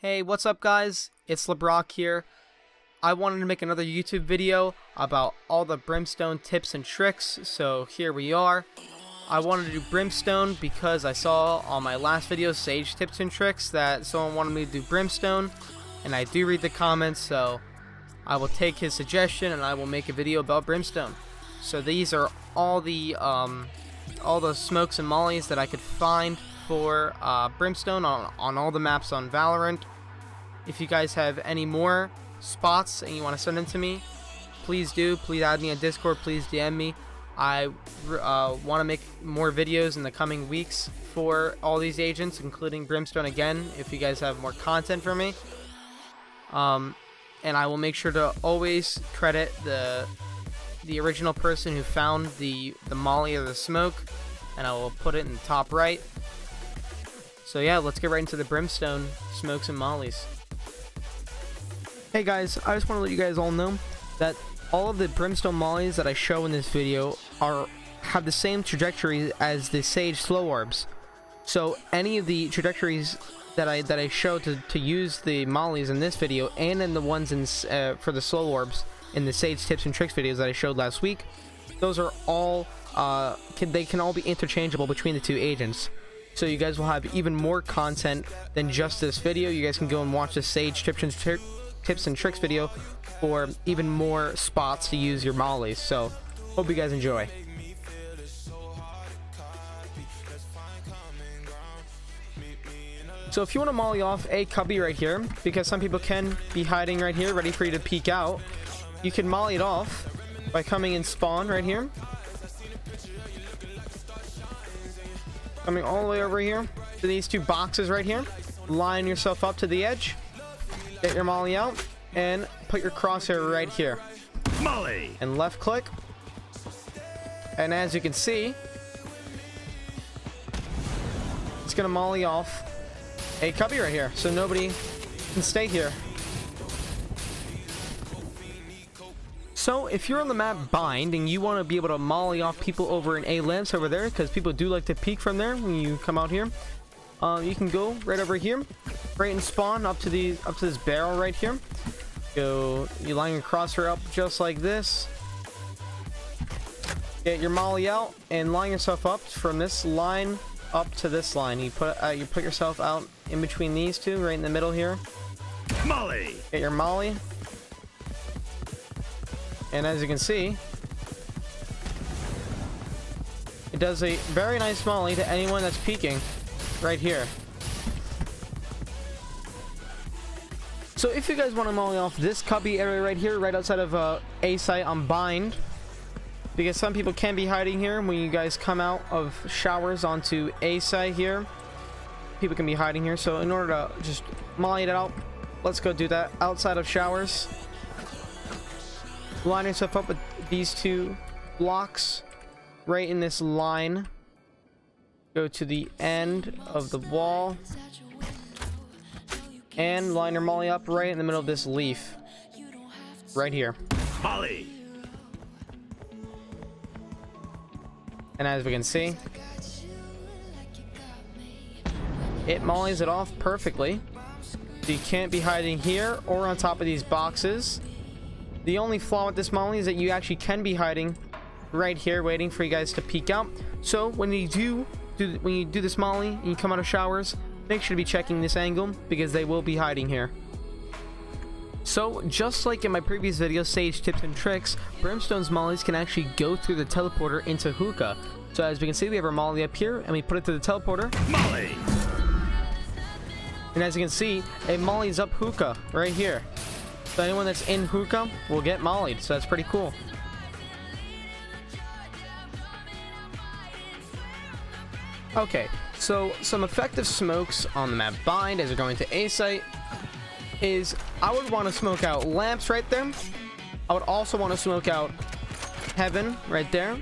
Hey, what's up guys? It's LeBrock here. I wanted to make another YouTube video about all the Brimstone tips and tricks, so here we are. I wanted to do Brimstone because I saw on my last video, Sage tips and tricks, that someone wanted me to do Brimstone, and I do read the comments, so I will take his suggestion and I will make a video about Brimstone. So these are all the smokes and mollies that I could find for Brimstone on all the maps on VALORANT. If you guys have any more spots and you want to send them to me, please do. Please add me on Discord. Please DM me. I want to make more videos in the coming weeks for all these agents, including Brimstone again, if you guys have more content for me. And I will make sure to always credit the original person who found the molly or the smoke, and I will put it in the top right. So yeah, let's get right into the Brimstone smokes and mollies. Hey guys, I just want to let you guys all know that all of the Brimstone mollies that I show in this video have the same trajectory as the Sage slow orbs. So any of the trajectories that I show to use the mollies in this video, and in the ones for the slow orbs in the Sage tips and tricks videos that I showed last week, those are all they can all be interchangeable between the two agents. So you guys will have even more content than just this video. You guys can go and watch the Sage tips and tricks video for even more spots to use your mollies. So hope you guys enjoy. So if you want to molly off a cubby right here, because some people can be hiding right here ready for you to peek out, you can molly it off by coming in spawn right here, coming all the way over here to these two boxes right here, line yourself up to the edge, get your molly out, and put your crosshair right here. Molly! And left click. And as you can see, it's going to molly off a cubby right here, so nobody can stay here. So if you're on the map Bind and you want to be able to molly off people over in A lamps over there, because people do like to peek from there when you come out here, you can go right over here, right in spawn up to this barrel right here. You line your crosshair up just like this. Get your molly out and line yourself up from this line up to this line. You put yourself out in between these two, right in the middle here. Molly. Get your molly. And as you can see, it does a very nice molly to anyone that's peeking right here. So if you guys want to molly off this cubby area right here, right outside of A site on Bind, because some people can be hiding here when you guys come out of showers onto A site here. People can be hiding here, so in order to just molly it out, let's go do that outside of showers. Line yourself up with these two blocks right in this line. Go to the end of the wall and line your molly up right in the middle of this leaf right here. Molly. And as we can see, it mollies it off perfectly. So you can't be hiding here or on top of these boxes. The only flaw with this molly is that you actually can be hiding right here, waiting for you guys to peek out. So when you do this molly and you come out of showers, make sure to be checking this angle, because they will be hiding here. So just like in my previous video, Sage tips and tricks, Brimstone's mollies can actually go through the teleporter into hookah. So as we can see, we have our molly up here and we put it through the teleporter. Molly. And as you can see, it mollies up hookah right here. So anyone that's in hookah will get mollied. So that's pretty cool. Okay, so some effective smokes on the map Bind as you're going to A site is, I would want to smoke out lamps right there. I would also want to smoke out heaven right there,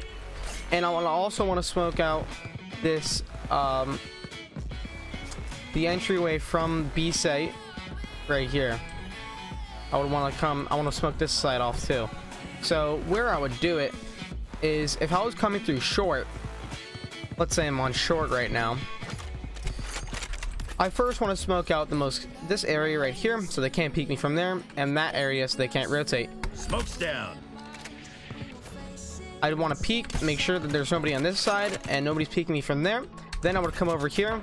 and I would also want to smoke out this the entryway from B site right here. I want to smoke this side off too. So where I would do it is, if I was coming through short, let's say I'm on short right now, I first want to smoke out this area right here so they can't peek me from there, and that area so they can't rotate. Smoke's down. I'd want to peek, make sure that there's nobody on this side and nobody's peeking me from there. Then I would come over here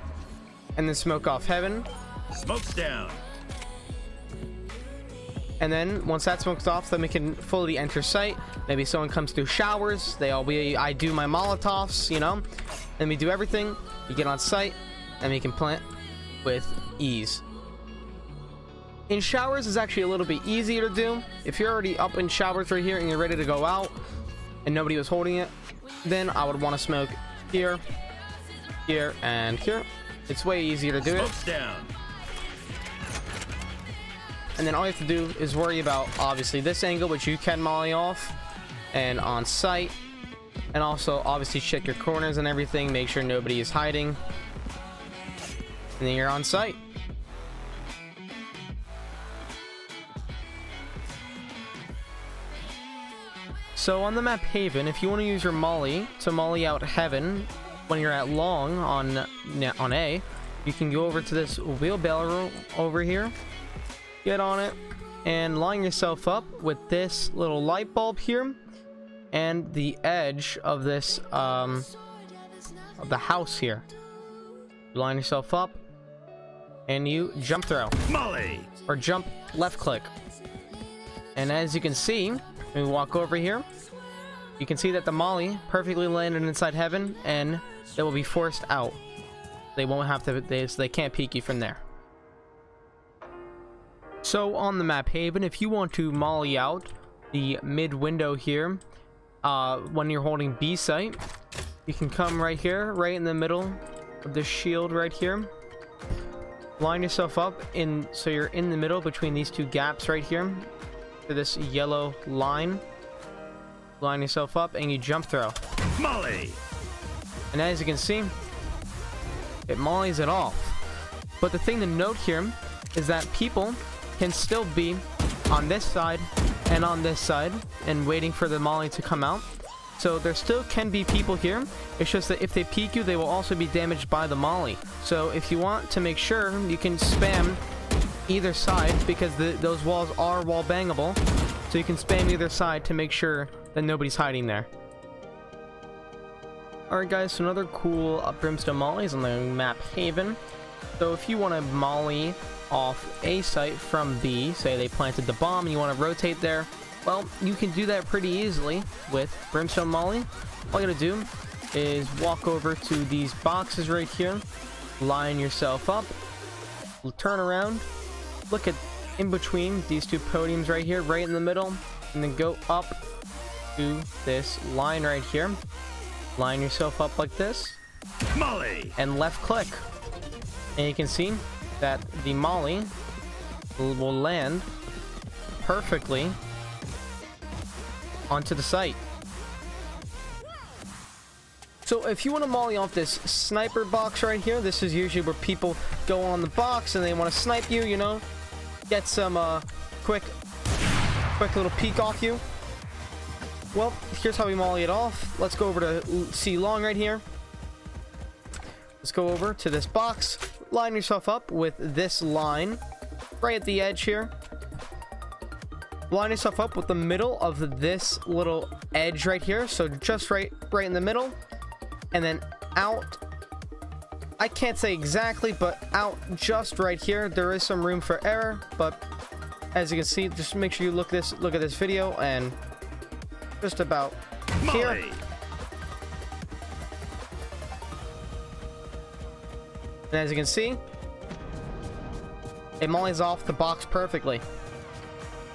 and then smoke off heaven. Smoke's down. And then once that smoke's off, then we can fully enter site. Maybe someone comes through showers. I do my Molotovs, you know. Then we do everything. You get on site and we can plant with ease. In showers is actually a little bit easier to do. If you're already up in showers right here and you're ready to go out and nobody was holding it, then I would want to smoke here, here, and here. It's way easier to do it. Smoke's down. And then all you have to do is worry about obviously this angle, which you can molly off, and on site, and also obviously check your corners and everything, make sure nobody is hiding, and then you're on site. So on the map Haven, if you want to use your molly to molly out heaven when you're at long on A, you can go over to this wheelbarrow over here, get on it, and line yourself up with this little light bulb here and the edge of this of the house here. You line yourself up and you jump throw Molly or jump left click, and as you can see, when we walk over here, you can see that the molly perfectly landed inside heaven and they will be forced out. They won't have to, they can't peek you from there. So on the map Haven, if you want to molly out the mid window here when you're holding B site, you can come right here, right in the middle of the shield right here, line yourself up in so you're in the middle between these two gaps right here to this yellow line. Line yourself up and you jump throw Molly, and as you can see, it mollies it off. But the thing to note here is that people can still be on this side and on this side and waiting for the molly to come out. So there still can be people here. It's just that if they peek you, they will also be damaged by the molly. So if you want to make sure, you can spam either side, because those walls are wall bangable. So you can spam either side to make sure that nobody's hiding there. Alright guys, so another cool Brimstone mollies on the map Haven. So if you want to molly off A site from B, say they planted the bomb and you want to rotate there, well, you can do that pretty easily with Brimstone molly. All you gotta do is walk over to these boxes right here, line yourself up, turn around, look at in between these two podiums right here, right in the middle, and then go up to this line right here, line yourself up like this, Molly, and left click, and you can see that the molly will land perfectly onto the site. So if you want to molly off this sniper box right here, this is usually where people go on the box and they want to snipe you, you know, get some quick little peek off you. Well, here's how we molly it off. Let's go over to C long right here. Let's go over to this box, line yourself up with this line right at the edge here. Line yourself up with the middle of this little edge right here, so just right in the middle, and then out. I can't say exactly, but out just right here. There is some room for error, but as you can see, just make sure you look at this video, and just about here. And as you can see, it mollies off the box perfectly.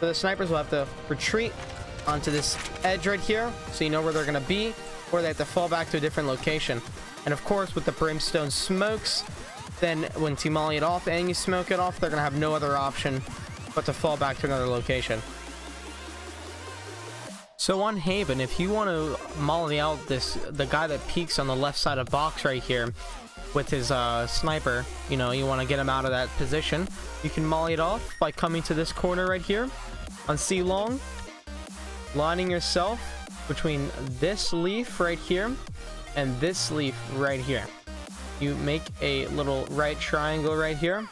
So the snipers will have to retreat onto this edge right here, so you know where they're going to be, or they have to fall back to a different location. And of course, with the Brimstone smokes, then once you molly it off and you smoke it off, they're going to have no other option but to fall back to another location. So on Haven, if you want to molly out the guy that peeks on the left side of box right here with his sniper, you know, you want to get him out of that position, you can molly it off by coming to this corner right here on C long, lining yourself between this leaf right here and this leaf right here. you make a little right triangle right here.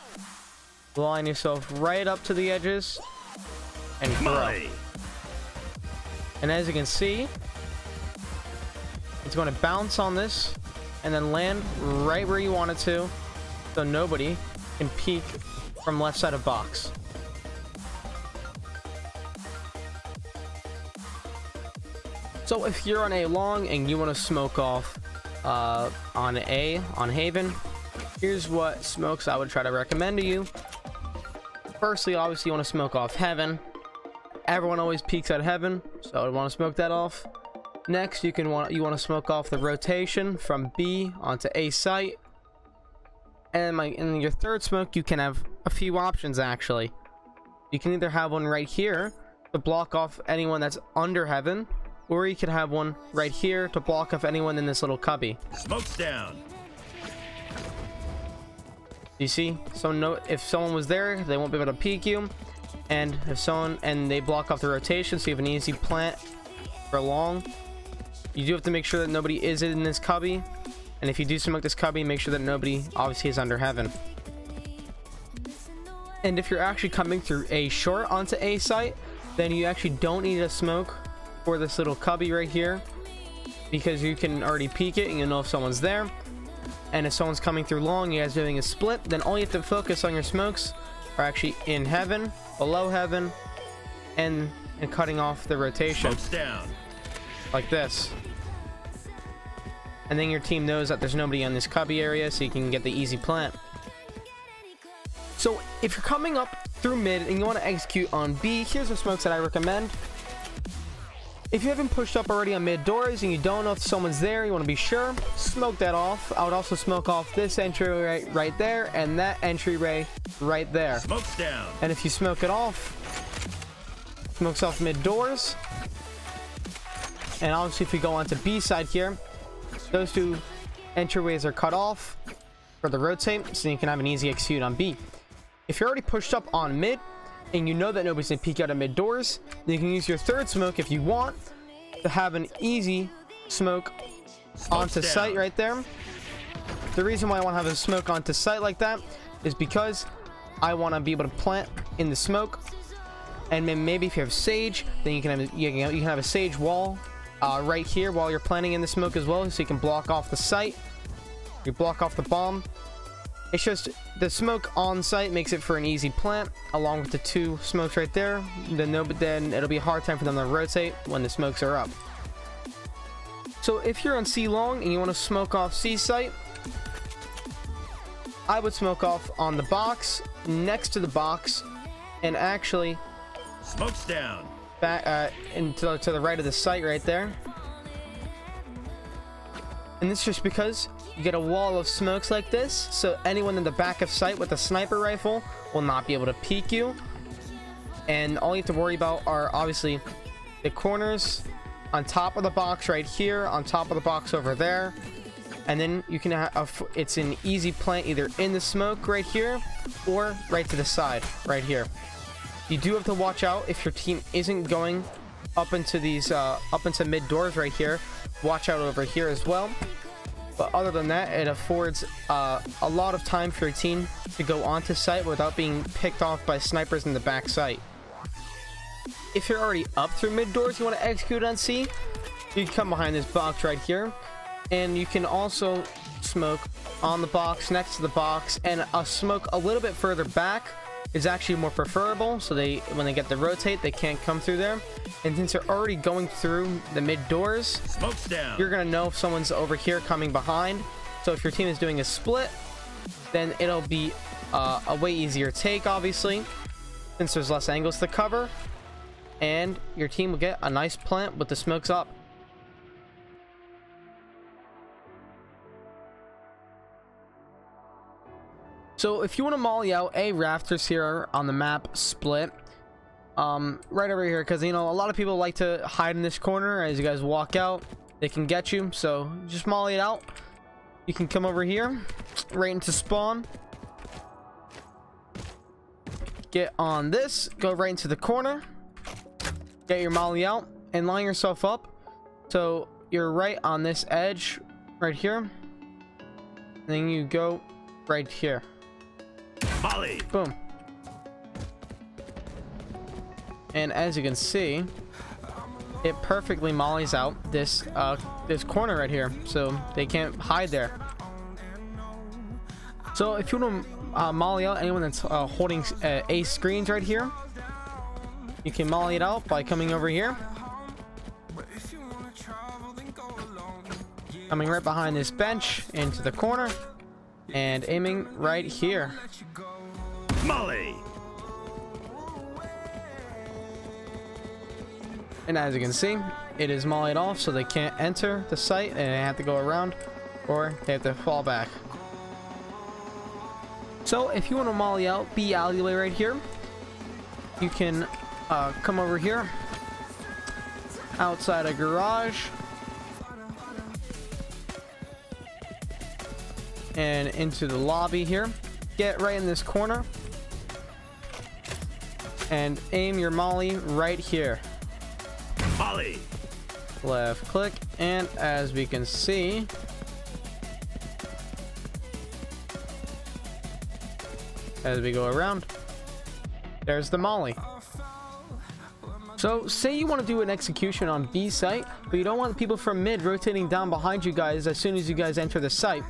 Line yourself right up to the edges and throw. Molly. And as you can see, it's going to bounce on this and then land right where you want it to, so nobody can peek from left side of box. So if you're on A long and you want to smoke off on Haven, here's what smokes I would try to recommend to you. Firstly, obviously you want to smoke off Heaven. Everyone always peeks at Heaven, so I would want to smoke that off. Next, you want to smoke off the rotation from B onto A site. And in your third smoke, you can have a few options actually. You can either have one right here to block off anyone that's under Heaven, or you can have one right here to block off anyone in this little cubby. Smoke's down. You see, so if someone was there, they won't be able to peek you, and they block off the rotation, so you have an easy plant for long. You do have to make sure that nobody is in this cubby, and if you do smoke this cubby, make sure that nobody obviously is under Heaven. And if you're actually coming through A short onto A site, then you actually don't need a smoke for this little cubby right here, because you can already peek it and you know if someone's there. And if someone's coming through long, you guys doing a split, then all you have to focus on your smokes are actually in Heaven, below Heaven, and cutting off the rotation. Smokes down. Like this. And then your team knows that there's nobody in this cubby area, so you can get the easy plant. So if you're coming up through mid and you want to execute on B, here's the smokes that I recommend. If you haven't pushed up already on mid doors and you don't know if someone's there, you want to be sure, smoke that off. I would also smoke off this entryway right there and that entryway right there. Smoke's down. And if you smoke it off, smokes off mid doors. And obviously if we go on to B side here, those two entryways are cut off for the rotate, so you can have an easy execute on B. If you're already pushed up on mid, and you know that nobody's gonna peek out of mid doors, then you can use your third smoke if you want to have an easy smoke onto site right there. The reason why I want to have a smoke onto site like that is because I want to be able to plant in the smoke, and then maybe if you have sage, then you can have a sage wall right here while you're planting in the smoke as well, so you can block off the site. You block off the bomb. It's just the smoke on site makes it for an easy plant, along with the two smokes right there. Then it'll be a hard time for them to rotate when the smokes are up. So if you're on C long and you want to smoke off C site, I would smoke off on the box, next to the box, and actually Smoke's down. Back to the right of the site right there. And this is just because you get a wall of smokes like this, so anyone in the back of sight with a sniper rifle will not be able to peek you. And all you have to worry about are obviously the corners on top of the box right here, on top of the box over there. And then you can have it's an easy plant either in the smoke right here or right to the side right here. You do have to watch out if your team isn't going up into these up into mid doors right here. Watch out over here as well. But other than that, it affords a lot of time for your team to go onto site without being picked off by snipers in the back site. If you're already up through mid doors, you want to execute on C, you can come behind this box right here, and you can also smoke on the box, next to the box, and a smoke a little bit further back is actually more preferable, so when they get the rotate, they can't come through there. And since they're already going through the mid doors, Smoke's down. You're gonna know if someone's over here coming behind. So if your team is doing a split, then it'll be a way easier take, obviously, since there's less angles to cover, and your team will get a nice plant with the smokes up. So if you want to molly out A rafters here on the map split, right over here, because you know a lot of people like to hide in this corner. As you guys walk out, they can get you, so just molly it out. You can come over here right into spawn, get on this, go right into the corner, get your molly out, and line yourself up so you're right on this edge right here. then you go right here. Molly. Boom. And as you can see, it perfectly mollies out this this corner right here, so they can't hide there. So if you want to molly out anyone that's holding A screens right here, you can molly it out by coming over here, coming right behind this bench into the corner, and aiming right here. Molly. And as you can see, it is mollied off, so they can't enter the site and they have to go around, or they have to fall back. So if you want to molly out B alleyway right here, you can come over here outside a garage and into the lobby here. Get right in this corner and aim your molly right here. Molly. Left click, and as we can see, as we go around, there's the molly. So say you want to do an execution on B site, but you don't want people from mid rotating down behind you guys as soon as you guys enter the site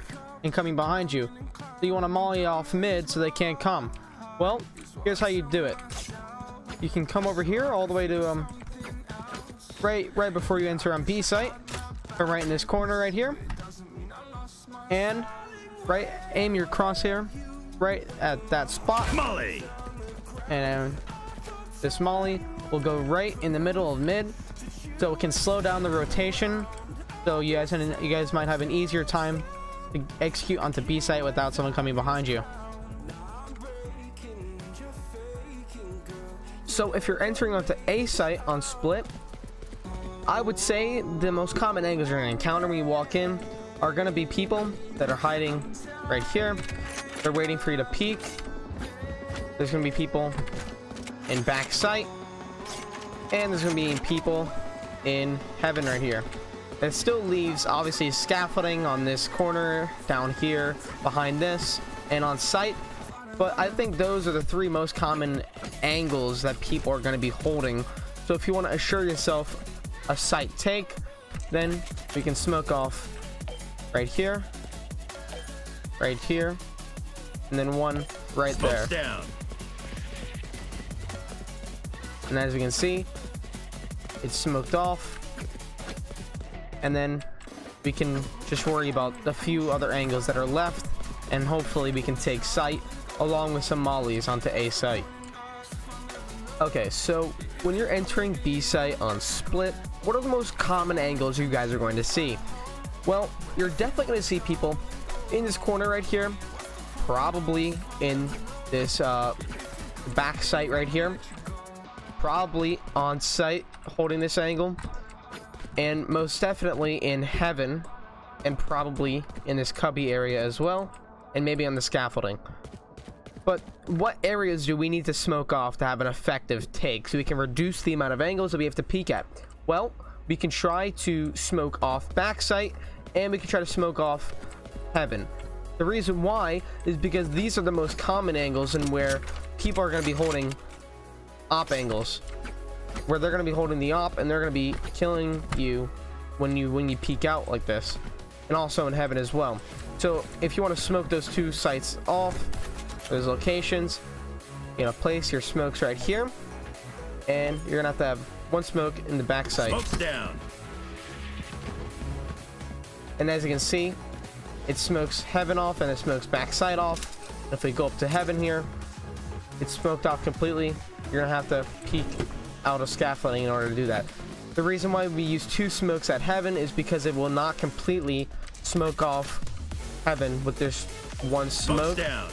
and coming behind you. So you want to molly off mid so they can't come. Well, here's how you do it. You can come over here all the way to right before you enter on B site. Come right in this corner right here, and aim your crosshair right at that spot. Molly. And this molly will go right in the middle of mid, so it can slow down the rotation. So you guys might have an easier time to execute onto B site without someone coming behind you. So if you're entering onto A site on split, I would say the most common angles you're going to encounter when you walk in are going to be people that are hiding right here. They're waiting for you to peek. There's going to be people in back sight, and there's going to be people in heaven right here. That still leaves obviously scaffolding on this corner, down here, behind this, and on sight. But I think those are the three most common angles that people are going to be holding. So if you want to assure yourself a sight take, then we can smoke off right here, and then one right there. Down. And as you can see, it's smoked off, and then we can just worry about the few other angles that are left, and hopefully we can take sight along with some mollies onto A site. Okay, so when you're entering B site on split, what are the most common angles you guys are going to see? Well, you're definitely going to see people in this corner right here, probably in this back site right here, probably on site holding this angle, and most definitely in heaven, and probably in this cubby area as well, and maybe on the scaffolding. But what areas do we need to smoke off to have an effective take so we can reduce the amount of angles that we have to peek at? Well, we can try to smoke off backside, and we can try to smoke off heaven. The reason why is because these are the most common angles and where people are going to be holding op angles, where they're going to be holding the op and they're going to be killing you when you peek out like this, and also in heaven as well. So if you want to smoke those two sites off, those locations, you're gonna place your smokes right here, and you're gonna have one smoke in the back site. Smokes down. And as you can see, it smokes heaven off and it smokes back side off. If we go up to heaven here, it's smoked off completely. You're gonna have to peek out of scaffolding in order to do that. The reason why we use two smokes at heaven is because it will not completely smoke off heaven with this one smoke. Smokes down.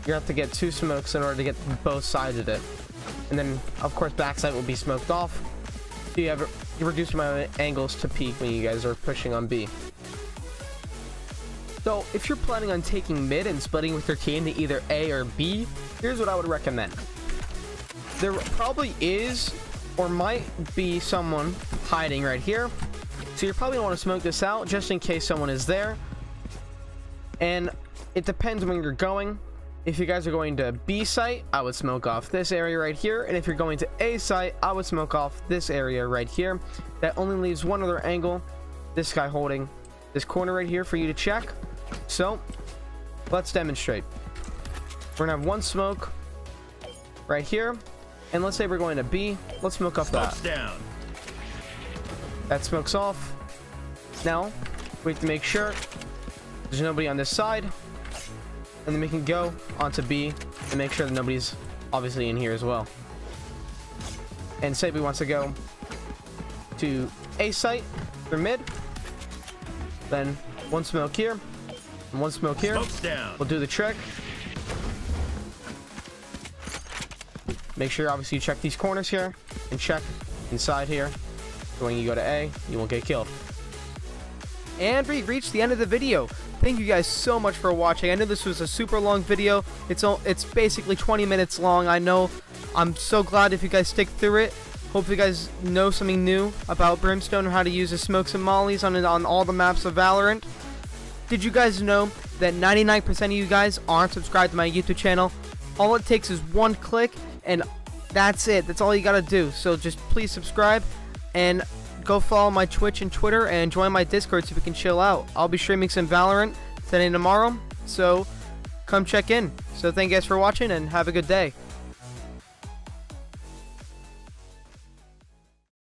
You have to get two smokes in order to get both sides of it, and then of course backside will be smoked off. So you reduce my angles to peak when you guys are pushing on B. So if you're planning on taking mid and splitting with your team to either A or B, here's what I would recommend. There probably is or might be someone hiding right here, so you probably want to smoke this out just in case someone is there. And it depends when you're going. If you guys are going to B site, I would smoke off this area right here. And if you're going to A site, I would smoke off this area right here. That only leaves one other angle. This guy holding this corner right here for you to check. So, let's demonstrate. We're going to have one smoke right here. And let's say we're going to B. Let's smoke off that. Down. That smoke's off. Now, we have to make sure there's nobody on this side. And then we can go onto B and make sure that nobody's obviously in here as well. And say we want to go to A site for mid. Then one smoke here and one smoke here. Smoke's down. We'll do the trick. Make sure obviously you check these corners here and check inside here. So when you go to A, you won't get killed. And we reached the end of the video. Thank you guys so much for watching. I know this was a super long video. It's basically 20 minutes long. I know. I'm so glad if you guys stick through it. Hope you guys know something new about Brimstone and how to use the smokes and mollies on all the maps of Valorant. Did you guys know that 99% of you guys aren't subscribed to my YouTube channel? All it takes is one click and that's it. That's all you gotta do. So just please subscribe and go follow my Twitch and Twitter and join my Discord so we can chill out. I'll be streaming some Valorant today and tomorrow, so come check in. So thank you guys for watching and have a good day.